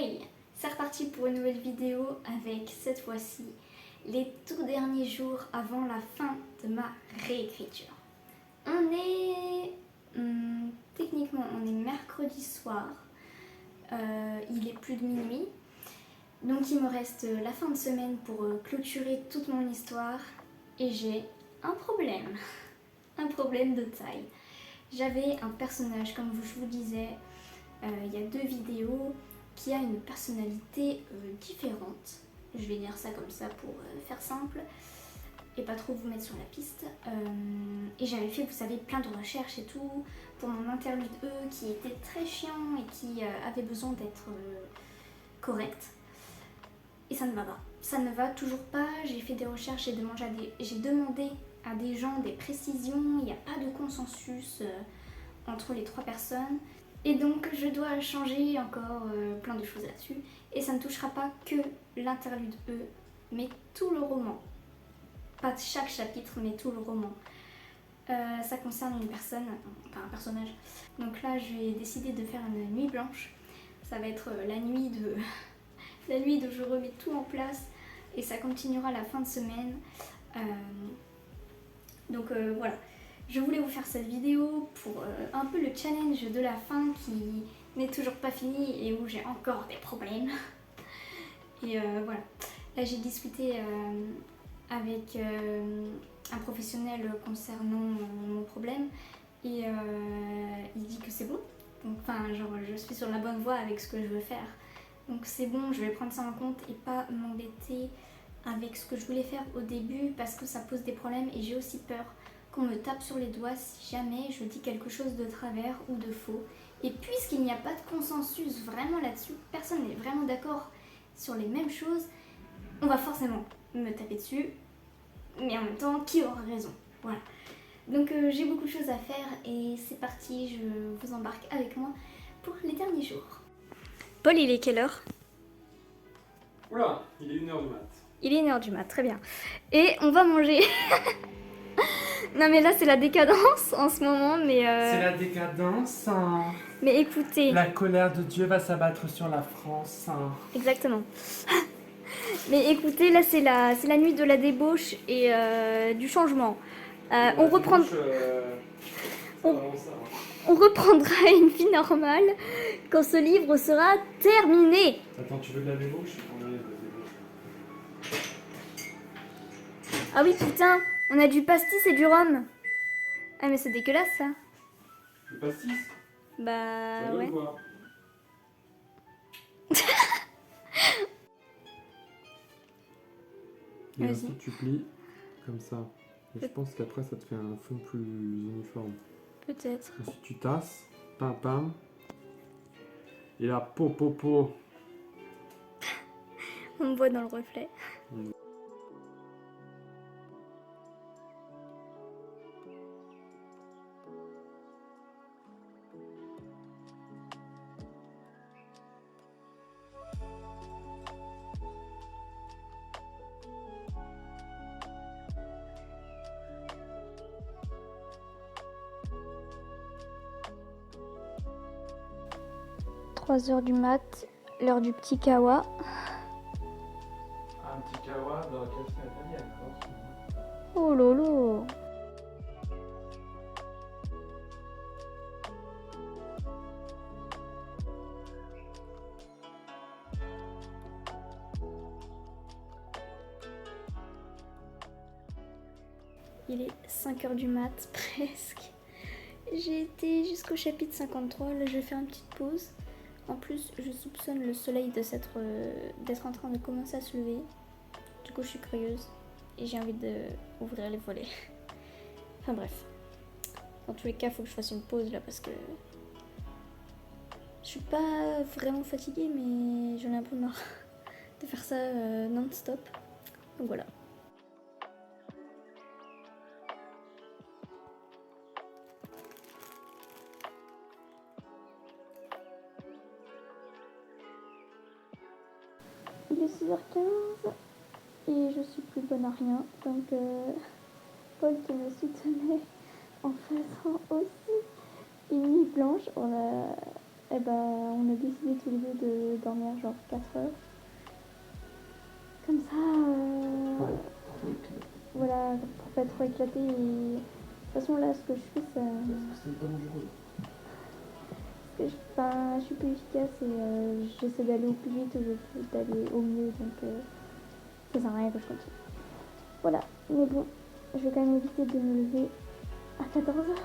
Hey, c'est reparti pour une nouvelle vidéo avec cette fois-ci les tout derniers jours avant la fin de ma réécriture. On est... techniquement on est mercredi soir, il est plus de minuit, donc il me reste la fin de semaine pour clôturer toute mon histoire et j'ai un problème, un problème de taille. J'avais un personnage, comme je vous disais il y a 2 vidéos, qui a une personnalité différente. Je vais dire ça comme ça pour faire simple et pas trop vous mettre sur la piste. Et j'avais fait, vous savez, plein de recherches et tout pour mon interlude E qui était très chiant et qui avait besoin d'être correct. Et ça ne va pas. Ça ne va toujours pas. J'ai fait des recherches, j'ai demandé à des gens des précisions. Il n'y a pas de consensus entre les 3 personnes. Et donc je dois changer encore plein de choses là-dessus. Et ça ne touchera pas que l'interlude E, mais tout le roman. Pas chaque chapitre, mais tout le roman. Ça concerne une personne, enfin un personnage. Donc là, je vais décider de faire une nuit blanche. Ça va être la nuit de je remets tout en place. Et ça continuera la fin de semaine. Donc voilà. Je voulais vous faire cette vidéo pour un peu le challenge de la fin qui n'est toujours pas fini et où j'ai encore des problèmes. Et voilà. Là j'ai discuté avec un professionnel concernant mon problème et il dit que c'est bon. Donc, enfin, genre je suis sur la bonne voie avec ce que je veux faire. Donc c'est bon, je vais prendre ça en compte et pas m'embêter avec ce que je voulais faire au début parce que ça pose des problèmes et j'ai aussi peur qu'on me tape sur les doigts si jamais je dis quelque chose de travers ou de faux. Et puisqu'il n'y a pas de consensus vraiment là-dessus, personne n'est vraiment d'accord sur les mêmes choses, on va forcément me taper dessus, mais en même temps, qui aura raison? Voilà. Donc j'ai beaucoup de choses à faire et c'est parti, je vous embarque avec moi pour les derniers jours. Paul, il est quelle heure? Oula, il est 1h du mat. Il est 1h du mat, très bien. Et on va manger. Non mais là c'est la décadence en ce moment, mais C'est la décadence. Hein. Mais écoutez. La colère de Dieu va s'abattre sur la France. Hein. Exactement. Mais écoutez, là c'est la nuit de la débauche et du changement. On reprendra une vie normale quand ce livre sera terminé. Attends, tu veux de la débauche? Ah oui putain, on a du pastis et du rhum. Ah mais c'est dégueulasse ça. Le pastis? Bah ça ouais. Quoi. Et ensuite tu plies comme ça. Et je pense qu'après ça te fait un fond plus uniforme. Peut-être. Ensuite tu tasses, pam pam. Et là, po. On me voit dans le reflet. Mmh. 3h du mat, l'heure du petit kawa. Un petit kawa dans la café italienne. Oh lolo. Il est 5h du mat, presque. J'ai été jusqu'au chapitre 53, là je vais faire une petite pause. En plus, je soupçonne le soleil d'être en train de commencer à se lever. Du coup, je suis curieuse et j'ai envie d'ouvrir les volets. Enfin bref. Dans tous les cas, il faut que je fasse une pause là parce que je suis pas vraiment fatiguée, mais j'en ai un peu marre de faire ça non-stop. Donc voilà. Il est 6h15 et je suis plus bonne à rien. Donc Paul qui me soutenait en faisant aussi une nuit blanche, on a et bah on a décidé tous les deux de dormir genre 4 heures. Comme ça, voilà, pour pas trop éclater. Et... de toute façon là, ce que je fais, ça... je suis plus efficace et j'essaie d'aller au plus vite, d'aller au mieux, donc ça sert à rien que je continue. Voilà, mais bon, je vais quand même éviter de me lever à 14h.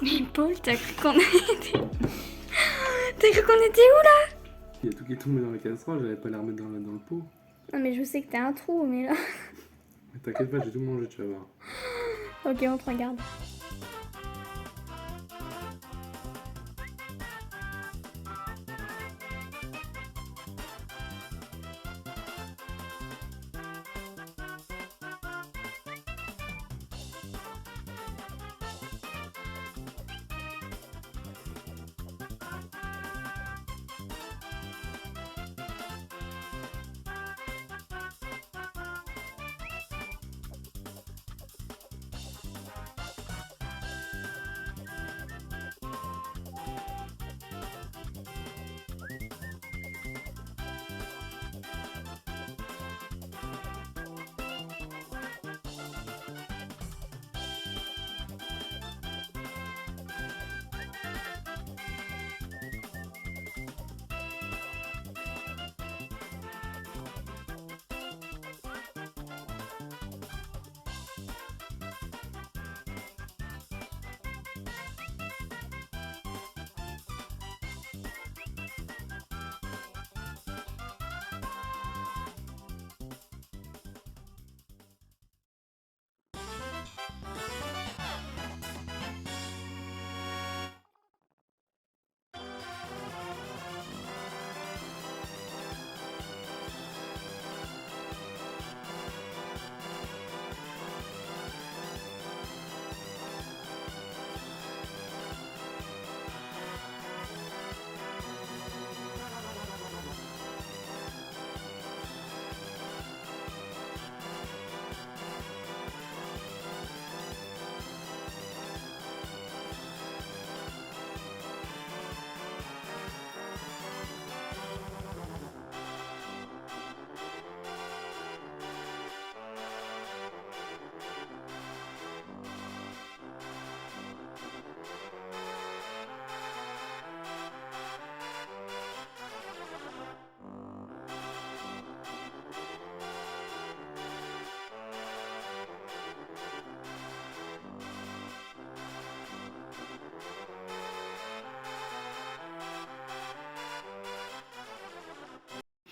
Mais Paul, t'as cru qu'on était... T'as cru qu'on était où là? Il y a tout qui est tombé dans la casserole, j'allais pas la remettre dans le pot. Non mais je sais que t'as un trou, mais là... Mais t'inquiète pas, j'ai tout mangé, tu vas voir. Ok, on te regarde.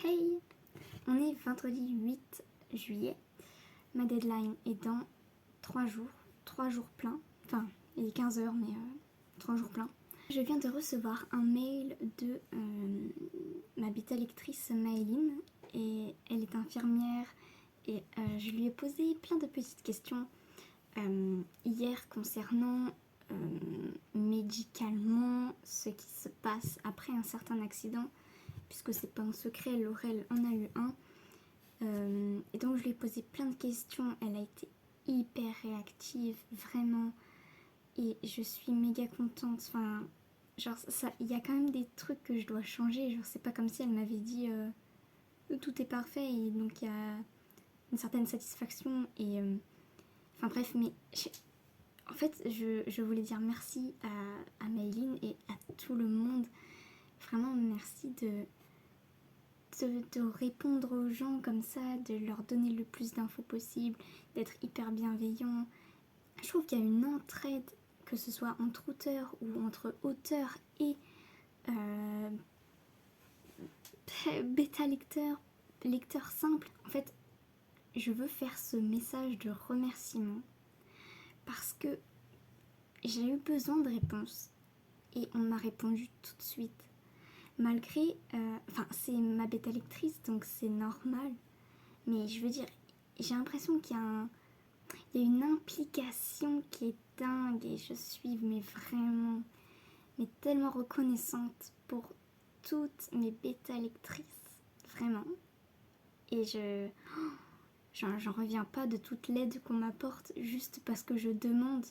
Hey, on est vendredi 8 juillet. Ma deadline est dans 3 jours. 3 jours pleins. Enfin, il est 15 heures, mais 3 jours pleins. Je viens de recevoir un mail de ma bêta lectrice Maëline. Et elle est infirmière. Et je lui ai posé plein de petites questions hier concernant médicalement ce qui se passe après un certain accident. Puisque c'est pas un secret, Laurel en a eu un. Et donc je lui ai posé plein de questions. Elle a été hyper réactive, vraiment. Et je suis méga contente. Enfin, genre, il y a quand même des trucs que je dois changer. Genre, c'est pas comme si elle m'avait dit tout est parfait. Et donc il y a une certaine satisfaction. Et enfin bref, mais en fait, je voulais dire merci à Maëline et à tout le monde. Vraiment, merci de répondre aux gens comme ça, de leur donner le plus d'infos possible, d'être hyper bienveillant. Je trouve qu'il y a une entraide, que ce soit entre auteurs ou entre auteurs et bêta lecteurs simples. En fait, je veux faire ce message de remerciement parce que j'ai eu besoin de réponses et on m'a répondu tout de suite. Malgré, c'est ma bêta lectrice donc c'est normal, mais je veux dire, j'ai l'impression qu'il y a une implication qui est dingue et je suis mais tellement reconnaissante pour toutes mes bêta lectrices, vraiment. Et j'en reviens pas de toute l'aide qu'on m'apporte juste parce que je demande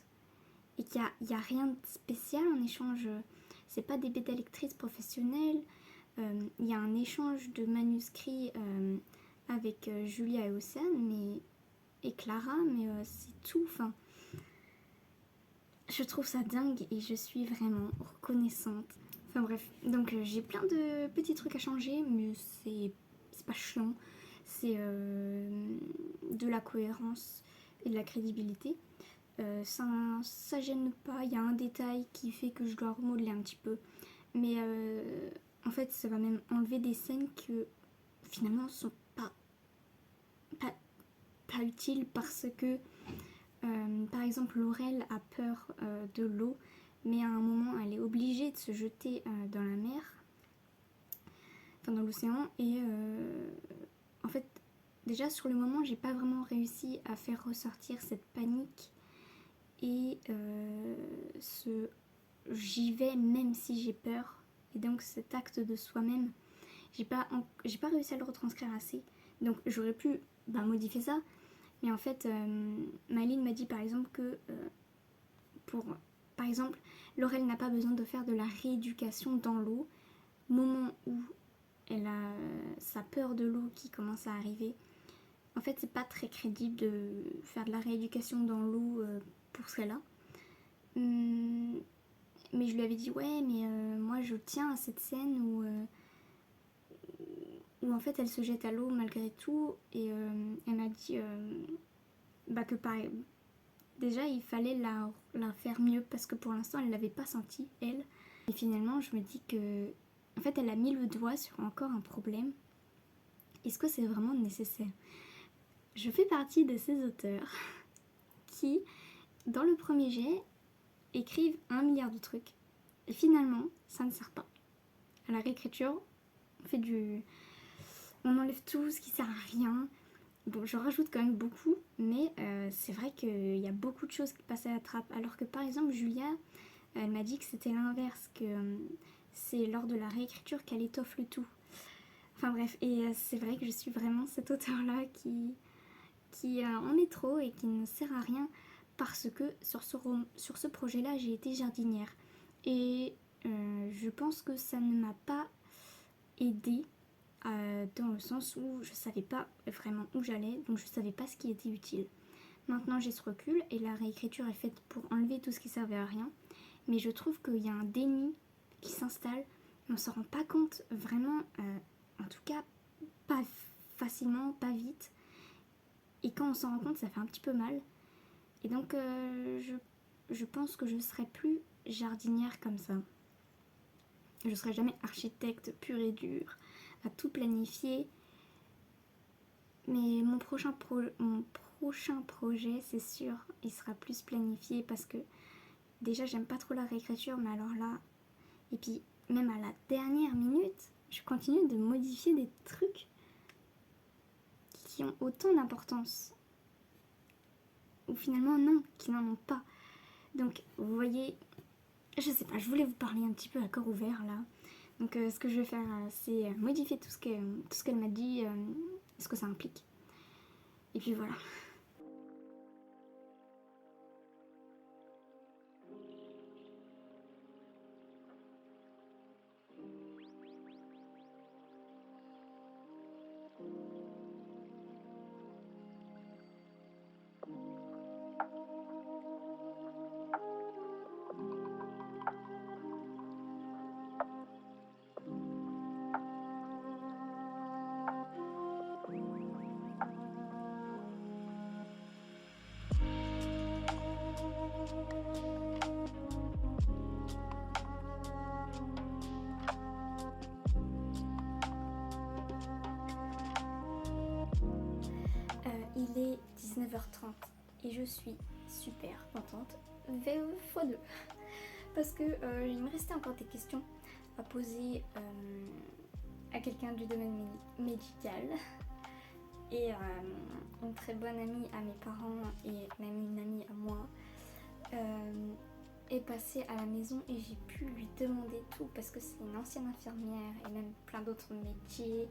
et qu'il y a rien de spécial en échange. C'est pas des bêta lectrices professionnelles. Il y a un échange de manuscrits avec Julia et Océane et Clara, mais c'est tout. Enfin, je trouve ça dingue et je suis vraiment reconnaissante. Enfin bref, donc j'ai plein de petits trucs à changer, mais c'est pas chiant. C'est de la cohérence et de la crédibilité. Ça gêne pas, il y a un détail qui fait que je dois remodeler un petit peu. Mais en fait, ça va même enlever des scènes que finalement sont pas utiles parce que, par exemple, Laurel a peur de l'eau, mais à un moment, elle est obligée de se jeter dans la mer, enfin dans l'océan, et en fait, déjà sur le moment, j'ai pas vraiment réussi à faire ressortir cette panique et j'y vais même si j'ai peur. Et donc cet acte de soi-même, j'ai pas réussi à le retranscrire assez. Donc j'aurais pu modifier ça. Mais en fait, Maëline m'a dit par exemple que par exemple, Laurel n'a pas besoin de faire de la rééducation dans l'eau. Moment où elle a sa peur de l'eau qui commence à arriver. En fait, c'est pas très crédible de faire de la rééducation dans l'eau pour cela. Mais je lui avais dit ouais, mais moi je tiens à cette scène où en fait elle se jette à l'eau malgré tout, et elle m'a dit que pareil, déjà il fallait la faire mieux parce que pour l'instant elle l'avait pas senti elle. Et finalement je me dis que en fait elle a mis le doigt sur encore un problème. Est-ce que c'est vraiment nécessaire? Je fais partie de ces auteurs qui, dans le premier jet, écrivent 1 milliard de trucs et finalement ça ne sert pas. À la réécriture, on enlève tout ce qui sert à rien. Bon, je rajoute quand même beaucoup, mais c'est vrai qu'il y a beaucoup de choses qui passent à la trappe. Alors que par exemple Julia, elle m'a dit que c'était l'inverse, que c'est lors de la réécriture qu'elle étoffe le tout. Enfin bref, et c'est vrai que je suis vraiment cet auteur-là qui en met trop et qui ne sert à rien, parce que sur ce projet-là, j'ai été jardinière. Et je pense que ça ne m'a pas aidée dans le sens où je savais pas vraiment où j'allais, donc je savais pas ce qui était utile. Maintenant j'ai ce recul et la réécriture est faite pour enlever tout ce qui servait à rien, mais je trouve qu'il y a un déni qui s'installe, on s'en rend pas compte vraiment, en tout cas pas facilement, pas vite, et quand on s'en rend compte ça fait un petit peu mal. Et donc je pense que je serai plus jardinière comme ça. Je serai jamais architecte pur et dur à tout planifier. Mais mon prochain projet, c'est sûr, il sera plus planifié parce que déjà j'aime pas trop la réécriture, mais alors là, et puis même à la dernière minute, je continue de modifier des trucs qui ont autant d'importance. Ou finalement non, qui n'en ont pas. Donc vous voyez, je sais pas, je voulais vous parler un petit peu à corps ouvert là. Donc ce que je vais faire, c'est modifier tout ce qu'elle m'a dit, ce que ça implique. Et puis voilà. Il est 19h30 et je suis super contente, x2, parce que il me restait encore des questions à poser à quelqu'un du domaine médical. Et une très bonne amie à mes parents et même une amie à moi est passée à la maison et j'ai pu lui demander tout parce que c'est une ancienne infirmière et même plein d'autres métiers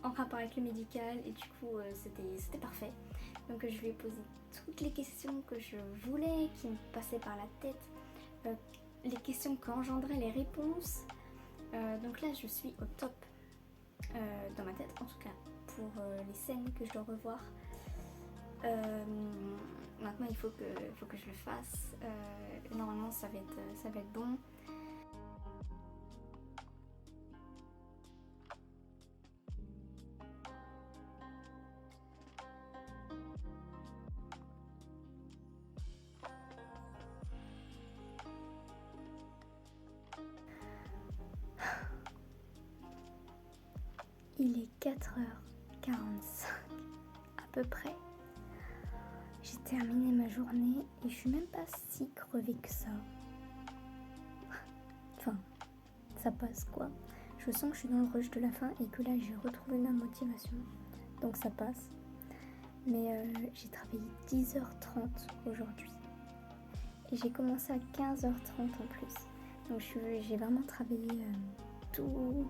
en rapport avec le médical et du coup c'était parfait. Donc je lui ai posé toutes les questions que je voulais, qui me passaient par la tête, les questions qu'engendraient les réponses. Donc là je suis au top dans ma tête en tout cas pour les scènes que je dois revoir. Maintenant il faut que je le fasse. Normalement ça va être bon. Il est 4h45 à peu près. J'ai terminé ma journée et je suis même pas si crevée que ça. Enfin, ça passe quoi. Je sens que je suis dans le rush de la fin et que là j'ai retrouvé ma motivation. Donc ça passe. Mais j'ai travaillé 10h30 aujourd'hui. Et j'ai commencé à 15h30 en plus. Donc j'ai vraiment travaillé tout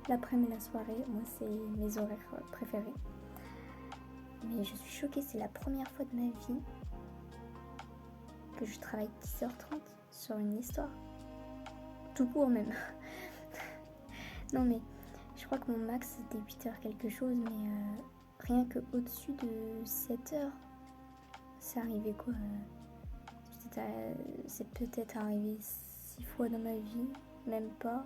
l'après-midi et la soirée. Moi c'est mes horaires préférés. Mais je suis choquée, c'est la première fois de ma vie que je travaille 10h30 sur une histoire. Tout court même. Non mais, je crois que mon max c'était 8h quelque chose, mais rien que au-dessus de 7h, c'est arrivé quoi c'est peut-être arrivé 6 fois dans ma vie, même pas.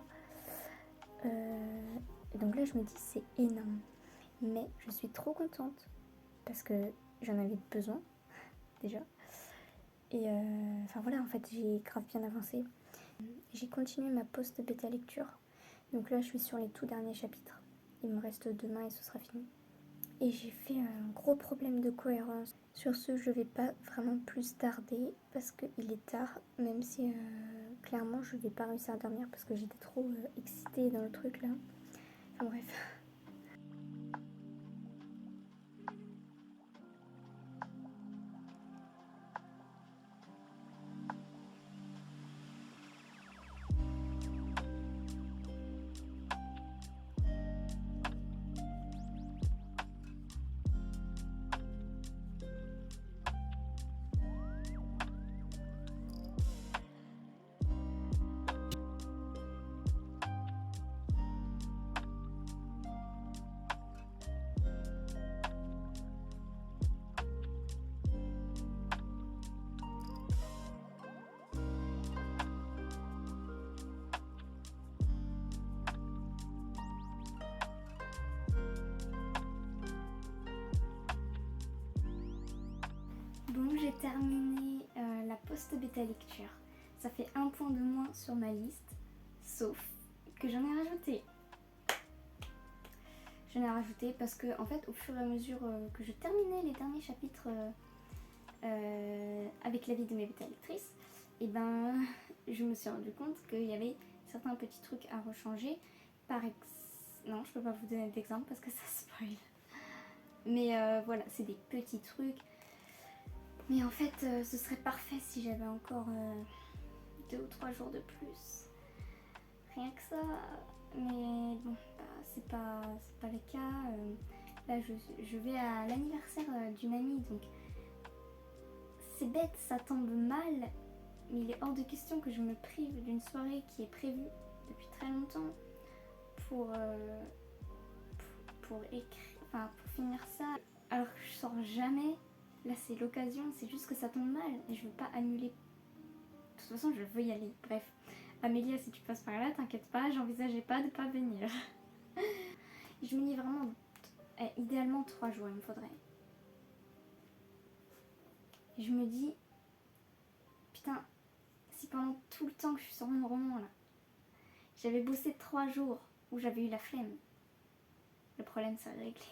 Donc là je me dis c'est énorme. Mais je suis trop contente. Parce que j'en avais besoin, déjà. Et enfin voilà, en fait, j'ai grave bien avancé. J'ai continué ma post-bêta lecture. Donc là, je suis sur les tout derniers chapitres. Il me reste demain et ce sera fini. Et j'ai fait un gros problème de cohérence. Sur ce, je vais pas vraiment plus tarder parce qu'il est tard. Même si, clairement, je vais pas réussir à dormir parce que j'étais trop excitée dans le truc là. Enfin bref. Bon, j'ai terminé la post-bêta lecture. Ça fait un point de moins sur ma liste, sauf que j'en ai rajouté. J'en ai rajouté parce que, en fait, au fur et à mesure que je terminais les derniers chapitres avec l'avis de mes bêta lectrices, et ben, je me suis rendu compte qu'il y avait certains petits trucs à rechanger. Non, je peux pas vous donner d'exemple parce que ça spoil. Mais voilà, c'est des petits trucs. Mais en fait, ce serait parfait si j'avais encore 2 ou 3 jours de plus. Rien que ça. Mais bon, bah, c'est pas le cas. Là, je vais à l'anniversaire d'une amie, donc c'est bête, ça tombe mal. Mais il est hors de question que je me prive d'une soirée qui est prévue depuis très longtemps pour finir ça. Alors que je sors jamais. Là c'est l'occasion, c'est juste que ça tombe mal et je veux pas annuler. De toute façon je veux y aller. Bref, Amélia, si tu passes par là, t'inquiète pas, j'envisageais pas de pas venir. Je me dis vraiment, idéalement 3 jours il me faudrait. Et je me dis, putain, si pendant tout le temps que je suis sur mon roman là, j'avais bossé 3 jours où j'avais eu la flemme, le problème serait réglé.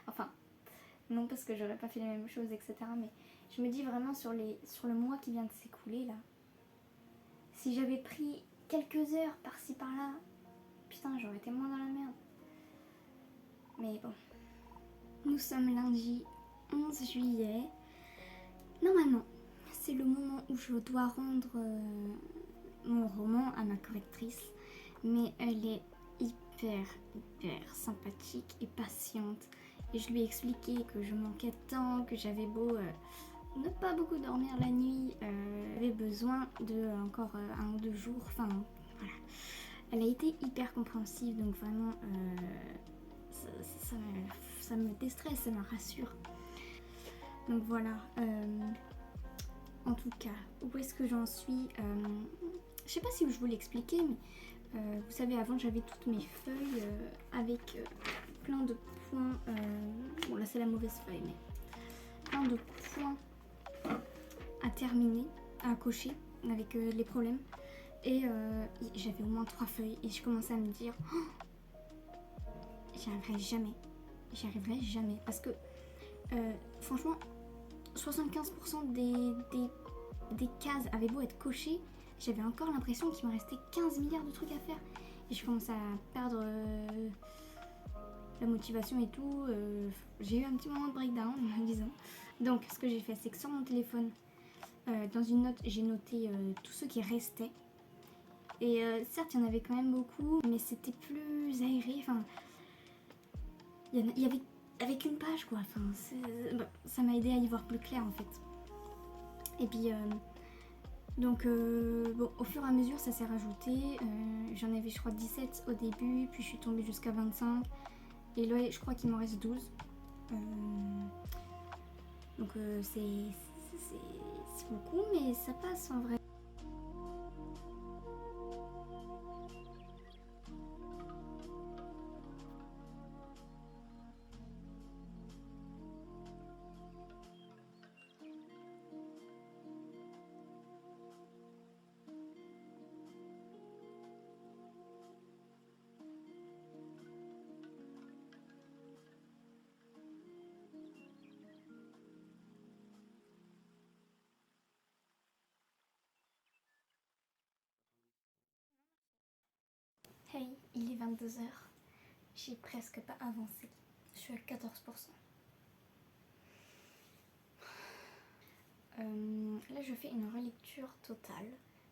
Enfin, non parce que j'aurais pas fait les mêmes choses, etc. Mais je me dis vraiment sur le mois qui vient de s'écouler là, Si j'avais pris quelques heures par-ci par-là, putain, j'aurais été moins dans la merde. Mais bon, nous sommes lundi 11 juillet. Normalement, c'est le moment où je dois rendre mon roman à ma correctrice. Mais elle est hyper sympathique et patiente. Et je lui ai expliqué que je manquais de temps, que j'avais beau ne pas beaucoup dormir la nuit, j'avais besoin de encore 1 ou 2 jours. Enfin, voilà. Elle a été hyper compréhensive, donc vraiment, ça me déstresse, ça me rassure. Donc voilà. En tout cas, où est-ce que j'en suis? Je sais pas si je vous l'expliquais, mais vous savez, avant j'avais toutes mes feuilles avec plein de points. Bon, là c'est la mauvaise feuille, mais plein de points à terminer, à cocher avec les problèmes. Et j'avais au moins 3 feuilles et je commençais à me dire j'y arriverai jamais parce que franchement 75% des cases avaient beau être cochées, j'avais encore l'impression qu'il me restait 15 milliards de trucs à faire et je commençais à perdre la motivation et tout. J'ai eu un petit moment de breakdown, disons. Donc ce que j'ai fait, c'est que sur mon téléphone, dans une note, j'ai noté tous ceux qui restaient. Et certes, il y en avait quand même beaucoup, mais c'était plus aéré. Enfin, il y avait avec une page, quoi. Enfin, ça m'a aidé à y voir plus clair, en fait. Et puis, donc, bon, au fur et à mesure, ça s'est rajouté. J'en avais, je crois, 17 au début, puis je suis tombée jusqu'à 25. Et là, je crois qu'il m'en reste 12. Donc, c'est beaucoup, mais ça passe en vrai. Hey, il est 22h. J'ai presque pas avancé. Je suis à 14%. Là, je fais une relecture totale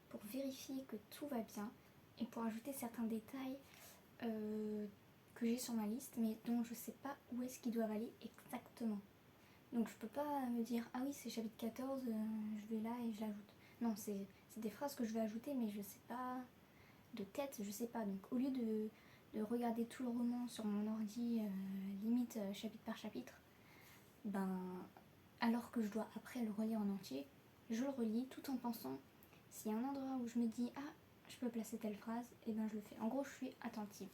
pour vérifier que tout va bien et pour ajouter certains détails que j'ai sur ma liste, mais dont je sais pas où est-ce qu'ils doivent aller exactement. Donc je peux pas me dire ah oui, c'est chapitre 14, je vais là et je l'ajoute. Non, c'est des phrases que je vais ajouter, mais je sais pas de tête, je sais pas. Donc au lieu de regarder tout le roman sur mon ordi, limite chapitre par chapitre, ben alors que je dois après le relire en entier, je le relis tout en pensant s'il y a un endroit où je me dis ah je peux placer telle phrase, et ben je le fais. En gros, je suis attentive.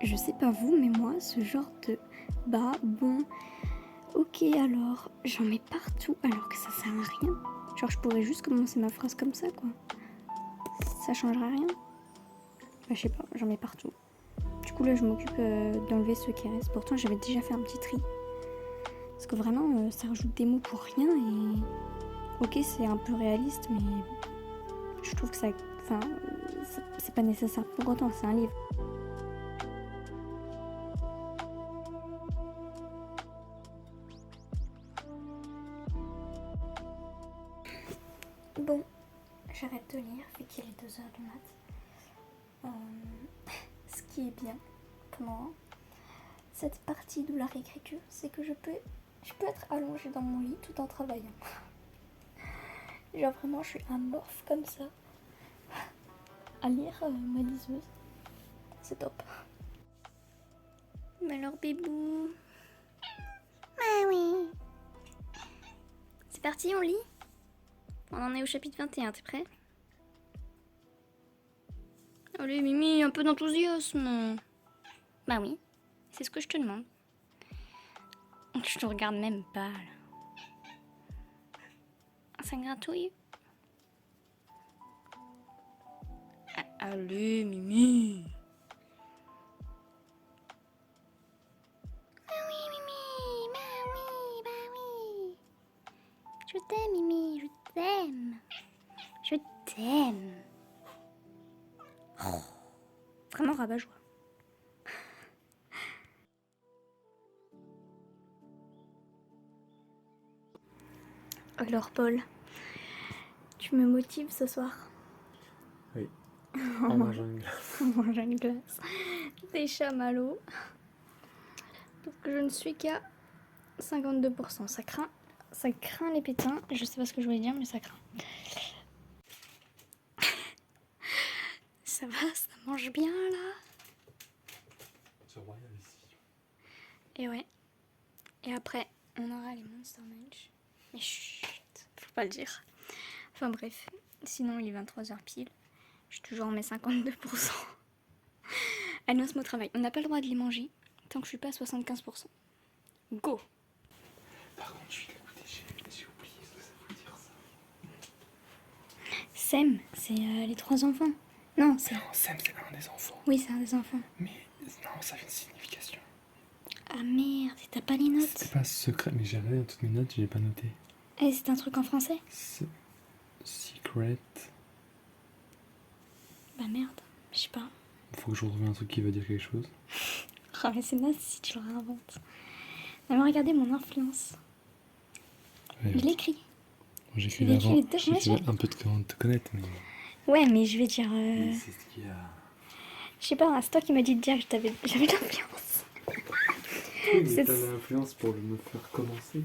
Je sais pas vous, mais moi, ce genre de bah, bon, ok, alors, j'en mets partout alors que ça sert à rien. Genre, je pourrais juste commencer ma phrase comme ça, quoi. Ça changerait rien. Bah, je sais pas, j'en mets partout. Du coup, là, je m'occupe d'enlever ceux qui restent. Pourtant, j'avais déjà fait un petit tri. Parce que vraiment, ça rajoute des mots pour rien et. Ok, c'est un peu réaliste, mais je trouve que ça. Enfin, c'est pas nécessaire pour autant, c'est un livre. Bon, j'arrête de lire vu qu'il est 2h du mat. Ce qui est bien pendant cette partie de la réécriture, c'est que je peux être allongée dans mon lit tout en travaillant. Genre vraiment, je suis amorphe comme ça. à lire ma liseuse. C'est top. Mais alors bébou. Ah oui. C'est parti, on lit. On en est au chapitre 21, t'es prêt? Allez Mimi, un peu d'enthousiasme. Bah oui, c'est ce que je te demande. Je te regarde même pas là. Ça gratouille. Allez Mimi. Bah oui Mimi, bah oui. Je t'aime Mimi, je t'aime. Je t'aime. Oh. Vraiment rabat-joie. Alors Paul, tu me motives ce soir? Oui. En mangeant une glace. En mangeant une glace. Des chamallows. Parce que je ne suis qu'à 52%. Ça craint les pétins. Je sais pas ce que je voulais dire, mais ça craint. Ça va, ça mange bien là. C'est royal ici. Et ouais. Et après, on aura les Monster Munch. Mais chut, faut pas le dire. Enfin bref, sinon il est 23h pile. Je suis toujours en mes 52%. Allez, on se met au travail. On n'a pas le droit de les manger tant que je suis pas à 75%. Go! Par contre, je suis dégoûté, j'ai oublié ce que ça veut dire ça. Sem, c'est les 3 enfants. Non, c'est... Non, Sam, c'est un des enfants. Oui, c'est un des enfants. Mais non, ça a une signification. Ah merde, et t'as pas les notes? C'était pas secret, mais j'ai regardé dans toutes mes notes, j'ai pas noté. Eh, c'est un truc en français? Secret. Bah merde, je sais pas. Faut que je retrouve un truc qui veut dire quelque chose. Oh mais c'est naze si tu le réinventes. Non mais regardez mon influence. Ouais, Il écrit. j'écrivais écrit avant, les deux j'écrivais mots, un peu de te connaître, mais... Ouais mais je vais dire... Mais c'est ce qu'il y a... Je sais pas, c'est toi qui m'as dit de dire que j'avais de l'influence. Oui, mais C'est- t'as l'influence pour me faire commencer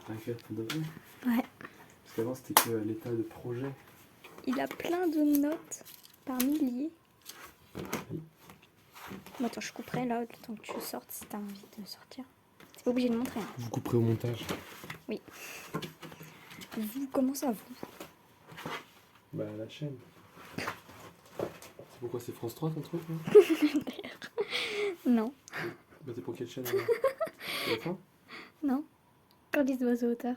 à écrire pour de vrai. Ouais. Parce qu'avant, c'était que à l'état de projet. Il a plein de notes par milliers. Oui. Bon attends, je couperai là le temps que tu sortes si t'as envie de sortir. T'es pas obligé de montrer. Hein. Vous couperez au montage. Vous, comment ça vous? Bah, la chaîne. C'est pourquoi c'est France 3 ton truc, là? Non, Bah, t'es pour quelle chaîne alors? TF1? non. Cordice d'oiseau auteur.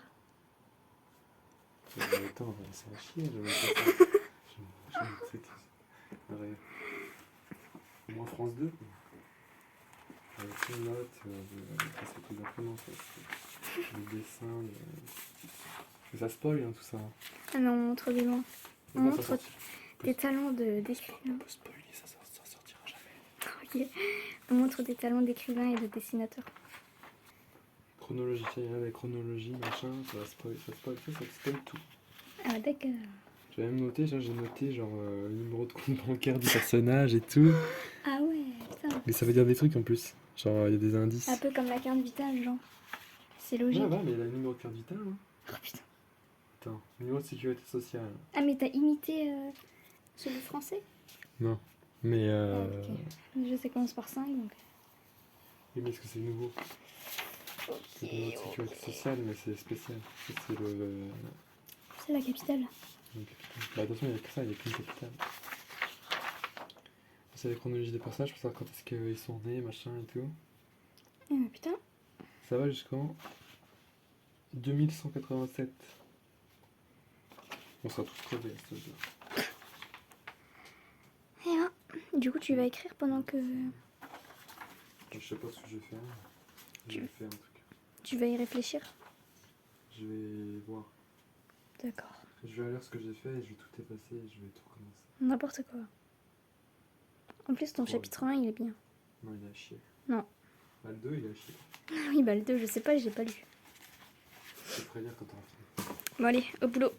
Attends, ça va chier, je vais faire ça. Au moins France 2. Avec une note, c'est plus imprimante. Le dessin, mais ça spoil hein, tout ça. Ah mais on montre de loin. On Bon, ça montre sortira- tes talents On d'écrivain. peut spoiler, ça sortira jamais. Ok. On montre tes talents d'écrivain et de dessinateur. Chronologie, il y a la chronologie, machin, ça spoil tout. Ah d'accord. J'ai même noté, j'ai noté genre le numéro de compte bancaire du personnage et tout. Ah ouais, putain. Mais ça veut dire des trucs en plus. Genre il y a des indices. Un peu comme la carte vitale, genre. C'est logique. Ouais, mais il y a le numéro de carte vitale. Hein. Oh putain. Attends, numéro de sécurité sociale. Ah mais t'as imité celui français? Non. Mais Ah, ok. Je sais commence par 5 donc. oui, mais est-ce que c'est nouveau? C'est le numéro de sécurité sociale, mais c'est spécial. C'est le C'est la capitale. capital. Bah attention, il n'y a que ça, il n'y a qu'une capitale. C'est la chronologie des personnages pour savoir quand est-ce qu'ils sont nés, machin et tout. Ah putain. Ça va jusqu'en 2187. On sera tous crevés à ce jeu. Et là, du coup tu vas écrire pendant que Je sais pas ce que je vais faire. Je vais faire un truc. tu vas y réfléchir. Je vais voir. D'accord. Je vais lire ce que j'ai fait et je vais tout effacer et je vais tout recommencer. N'importe quoi. En plus ton Ouais. chapitre 1 il est bien. Non, il a chier. Non. Bah, le 2, il a chier. Ah oui bah le 2 je sais pas, j'ai pas lu. Je te ferai lire quand t'auras fini. Bon allez, au boulot.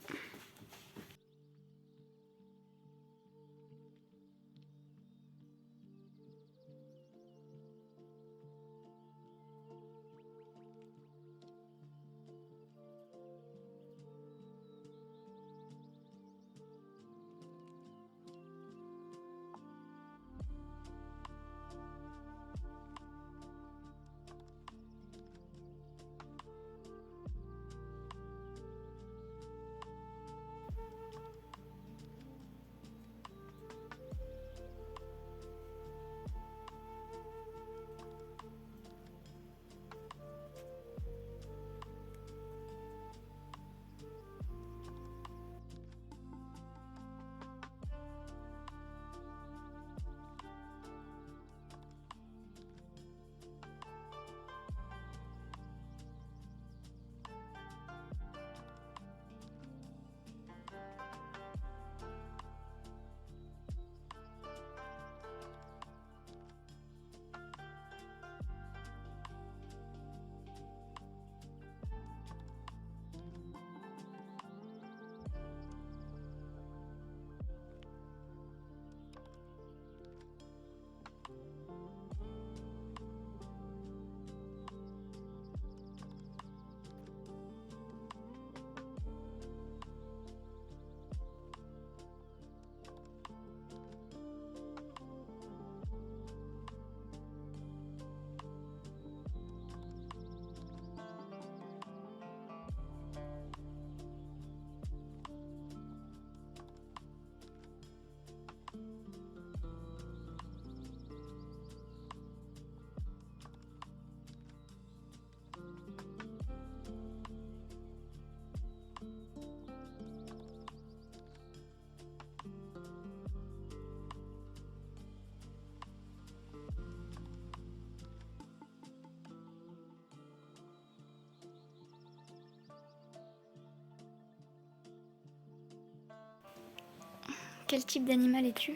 Quel type d'animal es-tu?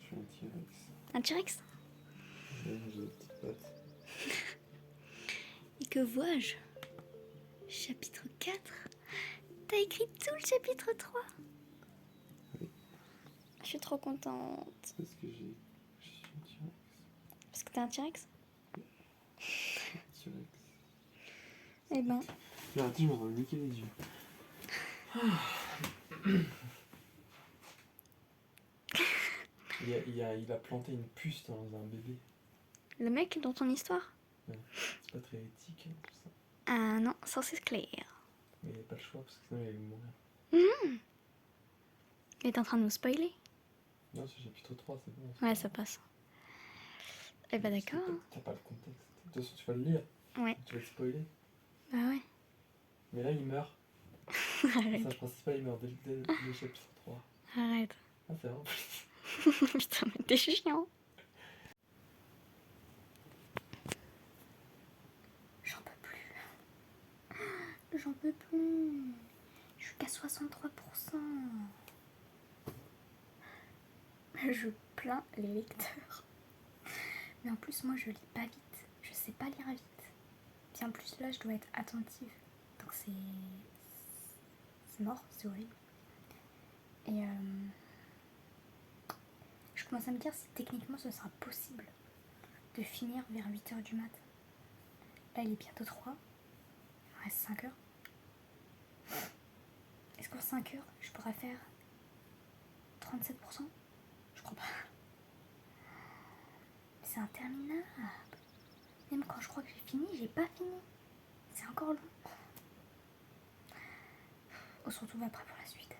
Je suis un T-Rex. Un T-Rex? Ouais, j'ai des petites pattes. Et que vois-je? Chapitre 4. T'as écrit tout le chapitre 3. Oui. Je suis trop contente. Parce que je suis un T-Rex. Parce que t'es un T-Rex? T-Rex. Eh ben, J'ai arrêté, je me rends niquer les yeux. Il a planté une puce dans un bébé. le mec dans ton histoire? Ouais. C'est pas très éthique, hein, tout ça. Ah non, ça c'est clair. Mais il n'y a pas le choix parce que sinon il allait mourir. Il est en train de nous spoiler. Non, c'est chapitre 3, c'est bon. Ouais, ça passe. Eh ben d'accord. T'as pas le contexte. De toute façon, tu vas le lire. Ouais. Tu vas te spoiler. Bah ouais. Mais là, il meurt. Le Arrête. personnage principal, il meurt dès le chapitre 3. Arrête. Ah, c'est vraiment. Putain, mais t'es chiant. J'en peux plus. J'en peux plus. Je suis qu'à 63%. Je plains les lecteurs. Mais en plus, moi, je lis pas vite. Je sais pas lire vite. Puis en plus, là, je dois être attentive. Donc c'est mort, c'est horrible. Et je commence à me dire si techniquement ce sera possible de finir vers 8h du mat. Là, il est bientôt 3. Il me reste 5 heures. Est-ce qu'en 5 heures, je pourrais faire 37%? Je crois pas. C'est interminable. Même quand je crois que j'ai fini, j'ai pas fini. C'est encore long. On se retrouve après pour la suite.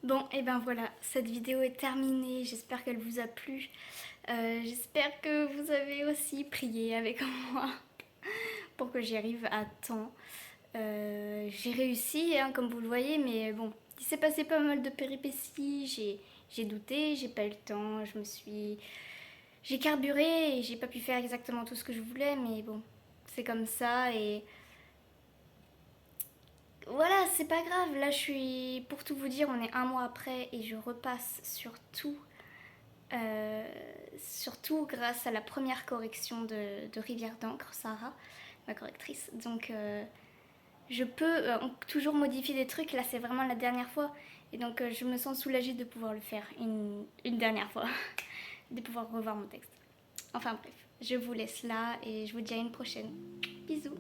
Bon, et ben voilà, cette vidéo est terminée, j'espère qu'elle vous a plu. J'espère que vous avez aussi prié avec moi pour que j'y arrive à temps. J'ai réussi, hein, comme vous le voyez, mais bon, il s'est passé pas mal de péripéties, j'ai douté, j'ai pas eu le temps, j'ai carburé et j'ai pas pu faire exactement tout ce que je voulais, mais bon, c'est comme ça et voilà, c'est pas grave. Là, pour tout vous dire, on est un mois après et je repasse euh, surtout grâce à la première correction de Rivière d'encre, Sarah, ma correctrice. Donc, je peux toujours modifier des trucs. Là, c'est vraiment la dernière fois. Et donc, je me sens soulagée de pouvoir le faire une dernière fois, de pouvoir revoir mon texte. Enfin bref, je vous laisse là et je vous dis à une prochaine. Bisous.